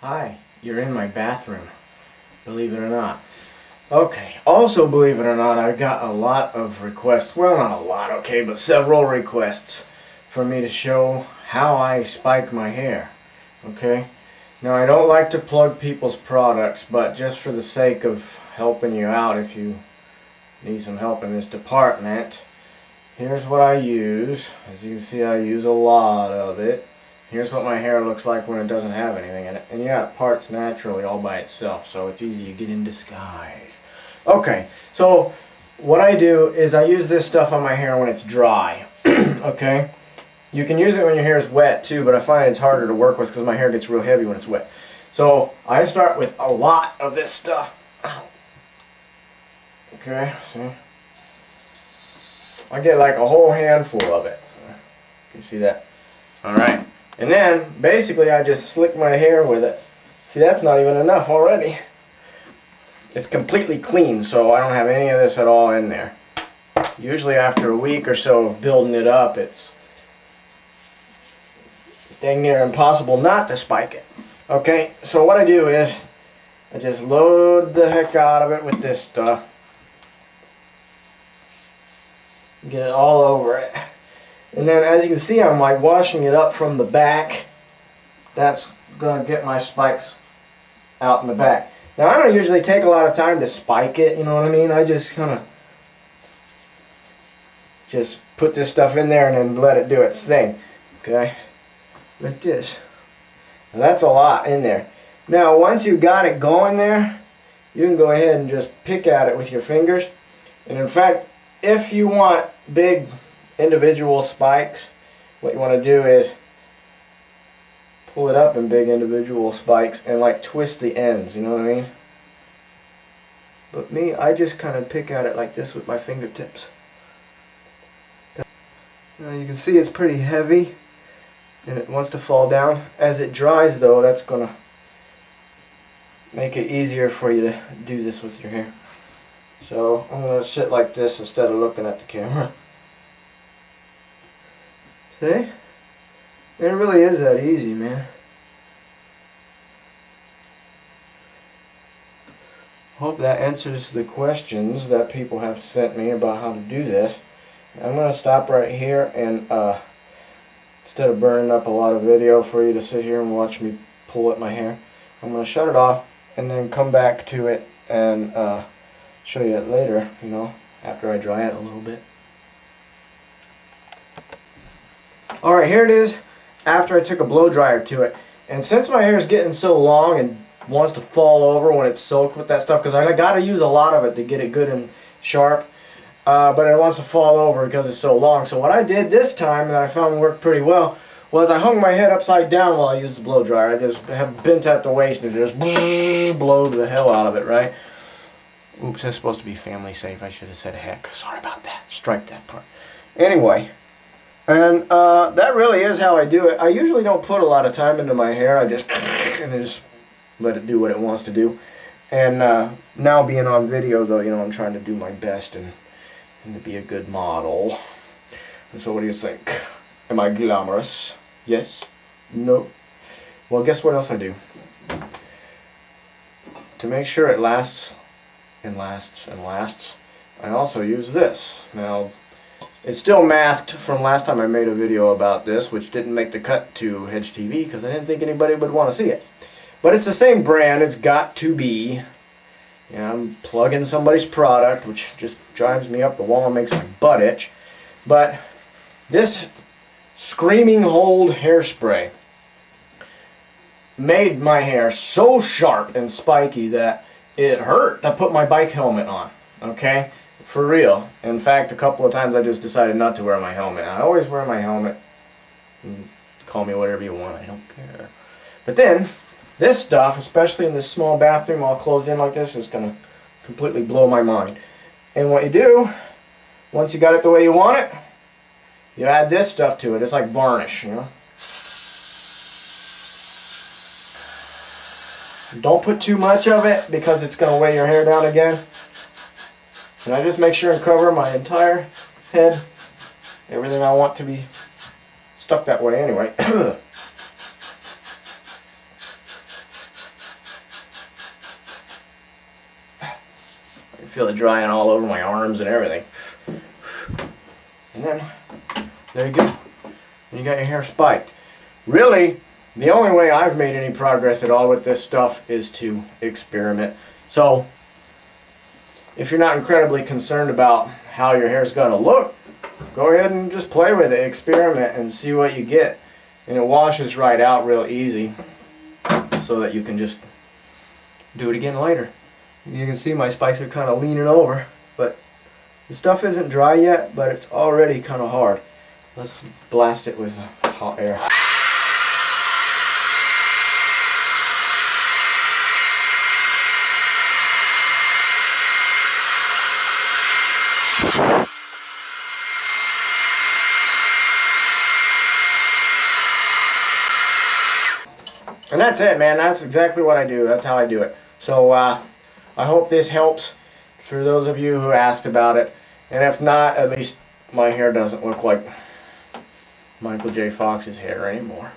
Hi, you're in my bathroom, believe it or not. Okay, also believe it or not, I got a lot of requests, well not a lot, okay, but several requests for me to show how I spike my hair, okay? Now I don't like to plug people's products, but just for the sake of helping you out if you need some help in this department, here's what I use. As you can see, I use a lot of it. Here's what my hair looks like when it doesn't have anything in it. And yeah, it parts naturally all by itself, so it's easy to get in disguise. Okay, so what I do is I use this stuff on my hair when it's dry. Okay? You can use it when your hair is wet too, but I find it's harder to work with because my hair gets real heavy when it's wet. So I start with a lot of this stuff. Okay, see? I get like a whole handful of it. You see that? Alright. And then, basically, I just slick my hair with it. See, that's not even enough already. It's completely clean, so I don't have any of this at all in there. Usually after a week or so of building it up, it's dang near impossible not to spike it. Okay, so what I do is, I just load the heck out of it with this stuff. Get it all over it. And then as you can see, I'm like washing it up from the back. That's going to get my spikes out in the back. Now I don't usually take a lot of time to spike it, you know what I mean? I just kind of just put this stuff in there and then let it do its thing. Okay? Like this. Now that's a lot in there. Now once you got it going there, you can go ahead and just pick at it with your fingers. And in fact, if you want big individual spikes, what you want to do is pull it up in big individual spikes and like twist the ends, you know what I mean? But me, I just kind of pick at it like this with my fingertips. Now you can see it's pretty heavy and it wants to fall down. As it dries though, that's going to make it easier for you to do this with your hair. So I'm going to sit like this instead of looking at the camera. See? It really is that easy, man. Hope that answers the questions that people have sent me about how to do this. I'm going to stop right here and instead of burning up a lot of video for you to sit here and watch me pull at my hair, I'm going to shut it off and then come back to it and show you it later, you know, after I dry it a little bit. Alright, here it is after I took a blow dryer to it. And since my hair is getting so long and wants to fall over when it's soaked with that stuff, because I got to use a lot of it to get it good and sharp, but it wants to fall over because it's so long. So what I did this time that I found worked pretty well was I hung my head upside down while I used the blow dryer. I just have bent at the waist and just blow the hell out of it, right? Oops, that's supposed to be family safe. I should have said heck. Sorry about that. Strike that part. Anyway. And that really is how I do it. I usually don't put a lot of time into my hair. I just let it do what it wants to do. And now being on video, though, you know, I'm trying to do my best and to be a good model. And so what do you think? Am I glamorous? Yes? No? Well, guess what else I do? To make sure it lasts and lasts and lasts, I also use this. Now, it's still masked from last time I made a video about this, which didn't make the cut to Hedge TV because I didn't think anybody would want to see it. But it's the same brand. It's got to be. Yeah, I'm plugging somebody's product, which just drives me up the wall and makes my butt itch. But this Screaming Hold hairspray made my hair so sharp and spiky that it hurt to put my bike helmet on. Okay? For real. In fact, a couple of times I just decided not to wear my helmet. I always wear my helmet. Call me whatever you want. I don't care. But then, this stuff, especially in this small bathroom all closed in like this, is going to completely blow my mind. And what you do, once you got it the way you want it, you add this stuff to it. It's like varnish, you know. Don't put too much of it because it's going to weigh your hair down again. And I just make sure and cover my entire head, everything I want to be stuck that way anyway. feel it drying all over my arms and everything. And then, there you go. And you got your hair spiked. Really, the only way I've made any progress at all with this stuff is to experiment. So, if you're not incredibly concerned about how your hair's going to look, go ahead and just play with it, experiment, and see what you get. And it washes right out real easy, so that you can just do it again later. You can see my spikes are kind of leaning over, but the stuff isn't dry yet, but it's already kind of hard. Let's blast it with hot air. And that's it, man. That's exactly what I do. That's how I do it. So I hope this helps for those of you who asked about it. And if not, at least my hair doesn't look like Michael J. Fox's hair anymore.